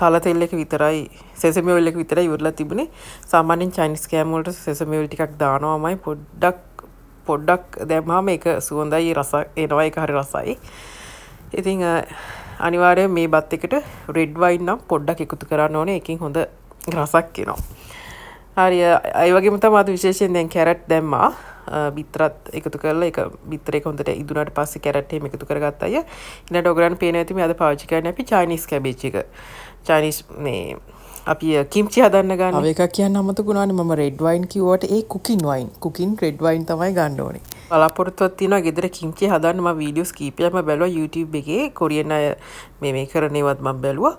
තල තෙල් එක විතරයි සෙසමි ඔයිල් එක විතරයි ඉවරලා තිබුණේ. සාමාන්‍යයෙන් චයිනීස් කෑම වලට සෙසමි ඔයිල් ටිකක් දානවාමයි පොඩ්ඩක් දැම්මම ඒක සුවඳයි රස එනවා ඒක හරි රසයි. ඉතින් අනිවාර්යයෙන් මේ බත් එකට රෙඩ් වයින් නම් පොඩ්ඩක් එකතු කරන්න ඕනේ. ඒකෙන් හොඳ රසක් එනවා. හරි ඒ වගේම තමයි අද විශේෂයෙන් දැන් කැරට් දැම්මා. බිත්තරත් එකතු කරලා ඒක බිත්තර එක හොඳට ඉදුණාට පස්සේ කැරට් එහෙම එකතු කරගත්ත අය. ඊළඟට ඔයගලන්ට පේනවා ඇති මේ අද පාවිච්චි කරන්නේ අපි චයිනීස් කැබේජ් එක. චයිනීස් මේ අපි කිම්චි හදන්න ගන්න. අව එකක් කියන්න අමතකුණානේ මම රෙඩ් වයින් කිව්වට ඒ කුකින් වයින්. කුකින් රෙඩ් වයින් තමයි ගන්න ඕනේ. බලාපොරොත්තුවක් තියෙනවා ගෙදර කිම්චි හදන්න. මම වීඩියෝස් කීපයක්ම බැලුවා YouTube එකේ. කොරියන් අය මේ කරන ඒවත් මම බැලුවා.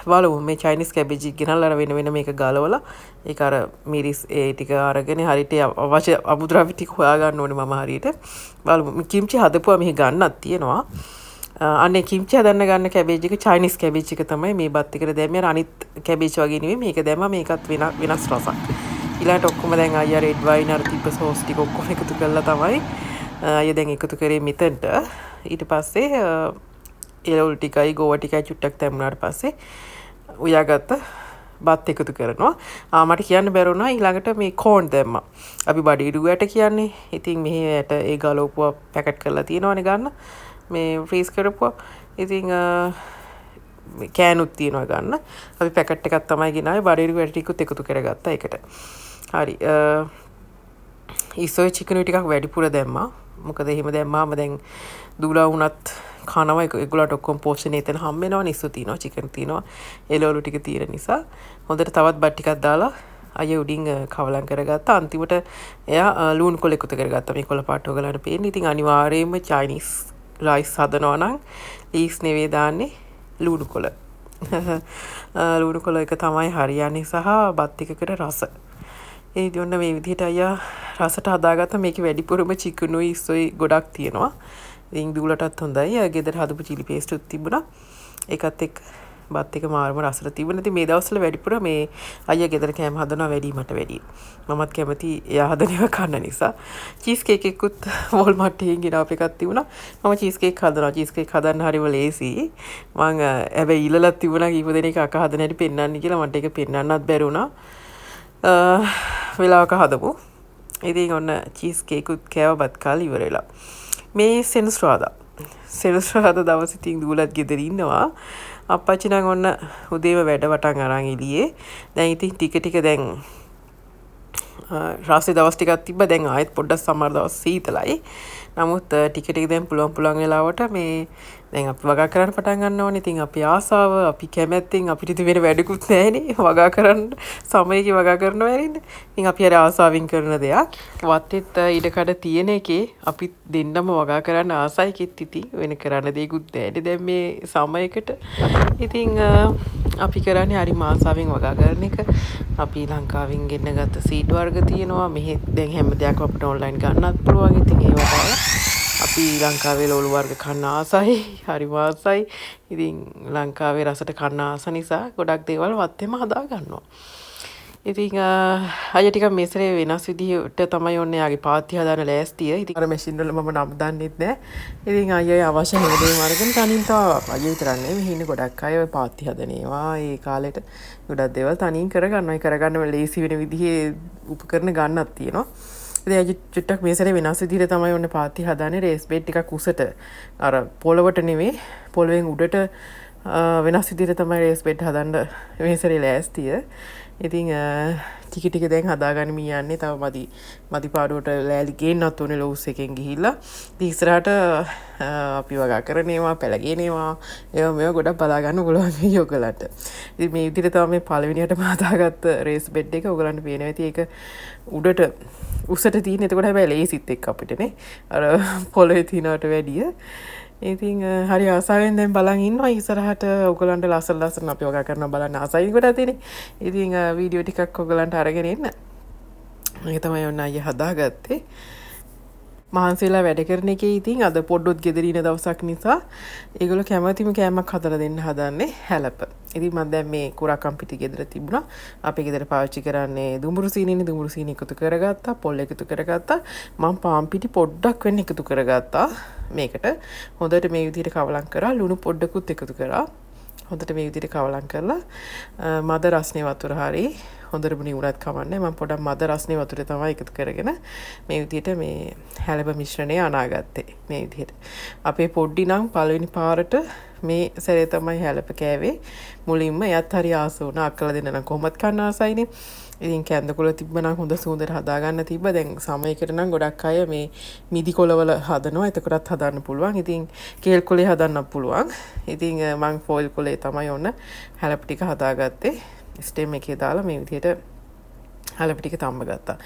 බලමු මේ චයිනීස් කැබේජ් එක ගෙනල්ලා අර වෙන මේක ගලවලා ඒක අර මිරිස් ඒ ටික අරගෙන හරියට අවශ්‍ය අමුද්‍රව්‍ය ටික හොයාගන්න ඕනේ මම හරියට. බලමු කිම්චි හදපුවා මෙහි ගන්නක් තියෙනවා. අනේ කිම්චි හදන්න ගන්න කැබේජ් එක චයිනීස් කැබේජ් එක තමයි මේ බත් එකට දැම්මේ. අනිත් කැබේජ් වගේ නෙවෙයි මේක දැම්මා මේකත් වෙනස් රසක්. ඊළඟට ඔක්කොම දැන් අයියා රෙඩ් වයින් අර තිබ්බ සෝස් ටික ඔක්කොම එකතු කරලා තමයි අයියා දැන් එකතු කරේ මෙතනට. ඊට පස්සේ එළවලු ටිකයි ගෝවා ටිකයි චුට්ටක් දැම්මුනාට පස්සේ උයාගත්ත බත් එකතු කරනවා. මට කියන්න බැරුණා ඊළඟට මේ කෝන් දැම්මා. අපි බඩිඩු ඇට කියන්නේ. ඉතින් මෙහි ඇට ඒ ගලවපුවා පැකට් කරලා තියෙනවනේ ගන්න. මේ ෆ්‍රීස් කරපුවා. ඉතින් කෑනුත් තියෙනවා ගන්න. අපි පැකට් එකක් තමයි ගෙනාවේ බඩිඩු ඇට ටිකුත් එකතු කරගත්තා ඒකට. හරි ඉසෝයි චිකන් ටිකක් වැඩිපුර දැම්මා. මොකද එහෙම දැම්මාම දැන් දුලා වුණත් කනවා ඒගොල්ලන්ට ඔක්කොම පෝෂණය එතන හම්බ වෙනවා. නිස්සු තියෙනවා චිකන් තියෙනවා එළවලු ටික තියෙන නිසා හොඳට තවත් බත් ටිකක් දාලා අය උඩින් කවලම් කරගත්තා. අන්තිමට එයා ලුණු කොළ එකතු කරගත්තා. මේ කොළ පාට ඔයගලන්ට පේන්නේ. ඉතින් අනිවාර්යයෙන්ම චයිනීස් රයිස් හදනවා නම් ලීස් නෙවෙයි දාන්නේ ලුණු කොළ. ලුණු කොළ එක තමයි හරියන්නේ සහ බත් එකකට රස. ඒ දින්න මේ විදිහට අයියා රසට හදාගත්ත. මේකේ වැඩිපුරම චිකනුයි ඉස්සොයි ගොඩක් තියෙනවා. ඉතින් දුවලටත් හොඳයි. ගෙදර හදපු චිලි පේස්ට් උත් තිබුණා. ඒකත් එක්ක බත් එක මාරම රසට තිබුණා. ඉතින් මේ දවස්වල වැඩිපුර මේ අයියා ගෙදර කෑම හදනවා වැඩි මට වැඩි. මමත් කැමති එයා හදන ඒවා කන්න නිසා. චීස් කේක් එකකුත් වෝල්මාර්ට් එකෙන් ගෙනාව එකක් තිබුණා. මම චීස් කේක් හදනවා. චීස් කේක් හදන්න හරිම ලේසි. මම හැබැයි ඉල්ලලක් තිබුණා කීප දෙනෙක් අක හදන හැටි පෙන්වන්න කියලා. මට ඒක පෙන්වන්නත් බැරි වුණා. වෙලාවක හදපු. ඉතින් ඔන්න චීස් කේකුත් කෑවපත් කාලේ ඉවර වෙලා. මේ සෙනසුරාදා දවසේ ඉතින් දුවලත් ගෙදර ඉන්නවා. අප්පච්චි නම් ඔන්න උදේම වැඩ වටන් අරන් එළියේ. දැන් ඉතින් ටික දැන් රාත්‍රී දවස් ටිකක් තිබ්බා. දැන් ආයෙත් පොඩ්ඩක් සමහර දවස් සීතලයි. නමුත් ටික දැන් පුළුවන් වෙලාවට මේ දැන් අපි වගා කරන්න පටන් ගන්න ඕනේ. ඉතින් අපි ආසාව අපි කැමැත්තෙන් අපිට ඉතින් වෙන වැඩකුත් නැහැනේ. වගා කරන්න සමයේදී වගා කරනවා ඇරින්න. ඉතින් අපි අර ආසාවෙන් කරන දෙයක්. වත්තෙත් ඉඩකඩ තියෙන එකේ අපි දෙන්නම වගා කරන්න ආසයි කිත් ඉතින් වෙන කරන්න දෙයක්වත් නැහැනේ දැන් මේ සමයකට. ඉතින් අපි කරන්නේ හරි ආසාවෙන් වගා කරන එක. අපි ලංකාවෙන් ගෙන්නගත්ත සීඩ් වර්ග තියෙනවා. මෙහෙ දැන් හැම දෙයක්ම අපිට ඔන්ලයින් ගන්නත් පුළුවන්. ඉතින් ඒවට අපි ලංකාවේ ලෝලු වර්ග කන්න ආසයි. හරි ආසයි. ඉතින් ලංකාවේ රසට කන්න ආස නිසා ගොඩක් දේවල් වත්තේම හදා ගන්නවා. ඉතින් අය ටිකක් මේ සැරේ වෙනස් විදිහට තමයි ඔන්න යාගේ පාත්‍ය හදාන ලෑස්තිය. ඉතින් අර මැෂින් වල මම නම් දන්නෙත් නෑ. ඉතින් අය අවශ්‍ය හැමදේම අරගෙන තනින් තව අය විතරක් නෙමෙයි මෙහි ඉන්න ගොඩක් අය ඔය පාත්‍ය හදනේවා. ඒ කාලෙට ගොඩක් දේවල් තනින් කරගන්නවා. ඒ කරගන්න ලේසි වෙන විදිහේ උපකරණ ගන්නක් තියෙනවා. ඉතින් අය චුට්ටක් මේ සැරේ වෙනස් විදිහට තමයි ඔන්න පාත්‍ය හදාන්නේ. රේස් බෙඩ් ටිකක් උසට අර පොළවට නෙමෙයි පොළවෙන් උඩට වෙනස් විදිහට තමයි රේස් බෙඩ් හදන්න මේ සැරේ ලෑස්තිය. ඉතින් ටික දැන් හදාගන්න යන්නේ. තව මදි පාඩුවට ලෑලි ගේන්නත් ඕනේ ලෝස් එකෙන් ගිහිල්ලා. ඉතින් ඉස්සරහට අපි වගා කරනේවා පැලගේනේවා ඒවා මේවා ගොඩක් බලා ගන්න පුළුවන් මේ ඔයගලන්ට. ඉතින් මේ විදිහට තමයි මේ පළවෙනියටම හදාගත්ත රේස් බෙඩ් එක ඔයගලන්ට පේනවා. ඉතින් ඒක උඩට උසට තියෙන. එතකොට හැබැයි ලේසිත් එක්ක අපිටනේ අර පොළවේ තියනවට වැඩිය. ඉතින් හරි ආසාවෙන් දැන් බලන් ඉන්නවා. ඉස්සරහට ඔයගලන්ට ලස්සන අපි වගා කරනවා බලන්න ආසයි ගොඩක් තියෙන්නේ. ඉතින් වීඩියෝ ටිකක් ඔයගලන්ට අරගෙන එන්න. මේක තමයි ඔන්න අයියා හදාගත්තේ. මහන්සිලා වැඩ කරන එකේ ඉතින් අද පොඩ්ඩොත් ගෙදර ඉන දවසක් නිසා ඒගොල්ලෝ කැමැතිම කෑමක් හදලා දෙන්න හදන්නේ හැලප. ඉතින් මම දැන් මේ කුරාකම් පිටි ගෙදර තිබුණා. අපි ගෙදර පාවිච්චි කරන්නේ දුඹුරු සීනිනේ. දුඹුරු සීනි එකතු කරගත්තා, පොල් එකතු කරගත්තා. මම පාන් පිටි පොඩ්ඩක් වෙන්න එකතු කරගත්තා මේකට. හොඳට මේ විදිහට කවලම් කරා. ලුණු පොඩ්ඩකුත් එකතු කරා. හොඳට මේ විදිහට කවලම් කරලා මද රස්නේ වතුර හරි හොඳට නිවුණත් කමන්නේ මම පොඩක් මද රස්නේ වතුර තමයි එකතු කරගෙන මේ විදිහට මේ හැලප මිශ්‍රණය අනාගත්තේ මේ විදිහට. අපේ පොඩ්ඩි නම් පළවෙනි පාරට මේ සැරේ තමයි හැලප කෑවේ. මුලින්ම එයත් හරි ආස වුණා. අක්කලා දෙන්න නම් කොහොමත් කන්න ආසයිනේ. ඉතින් කැන්දකොළ තිබ්බනම් හොඳ සුවඳට හදාගන්න තිබ්බා. දැන් සමයකට නම් ගොඩක් අය මේ මිදි කොළවල හදනවා. එතකොටත් හදන්න පුළුවන්. ඉතින් කේල් කොලේ හදන්නත් පුළුවන්. ඉතින් මං ෆෝයිල් කොලේ තමයි ඔන්න හැලප ටික හදාගත්තේ. ස්ටෙම් එකේ දාලා මේ විදිහට හැලප ටික තම්බ ගත්තා.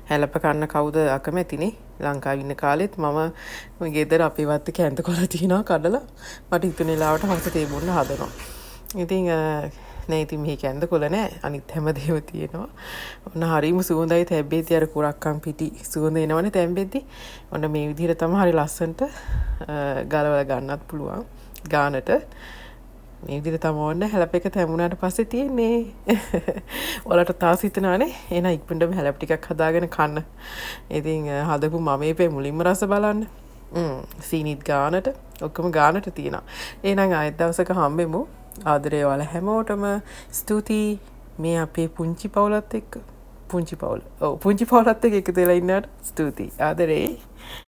හැලප කන්න කවුද අකමැතිනේ? ලංකාවේ ඉන්න කාලෙත් මම ගෙදර අපේ වත්තේ කැන්දකොළ තියනවා කඩලා මට හිතුන වෙලාවට හවස තේ බොන්න හදනවා. ඉතින් නෑ ඉතින් මේ කැන්දකොළ නෑ අනිත් හැමදේම තියෙනවා. ඔන්න හරිම සුවඳයි තැබ්බේදී අර කුරක්කම් පිටි සුවඳ එනවනේ තැම්බෙද්දි. ඔන්න මේ විදිහට තමයි හරි ලස්සනට ගලවලා ගන්නත් පුළුවන් ගානට. මේ විදිහට තමයි ඔන්න හැලප එක තැමුණාට පස්සේ තියෙන්නේ. ඔයාලට තාස් හිතනවානේ එහෙනම් ඉක්මනටම හැලප ටිකක් හදාගෙන කන්න. ඉතින් හදපු මමේ මුලින්ම රස බලන්න. සීනිත් ගානට ඔක්කොම ගානට තියෙනවා. එහෙනම් ආයෙත් දවසක හම්බෙමු. ආදරේ ඔයාලා හැමෝටම ස්තුතියි මේ අපේ පුංචි පවුලත් එක්ක පුංචි පවුල. ඔව් පුංචි පවුලත් එක්ක එකතු වෙලා ඉන්නට ස්තුතියි. ආදරේ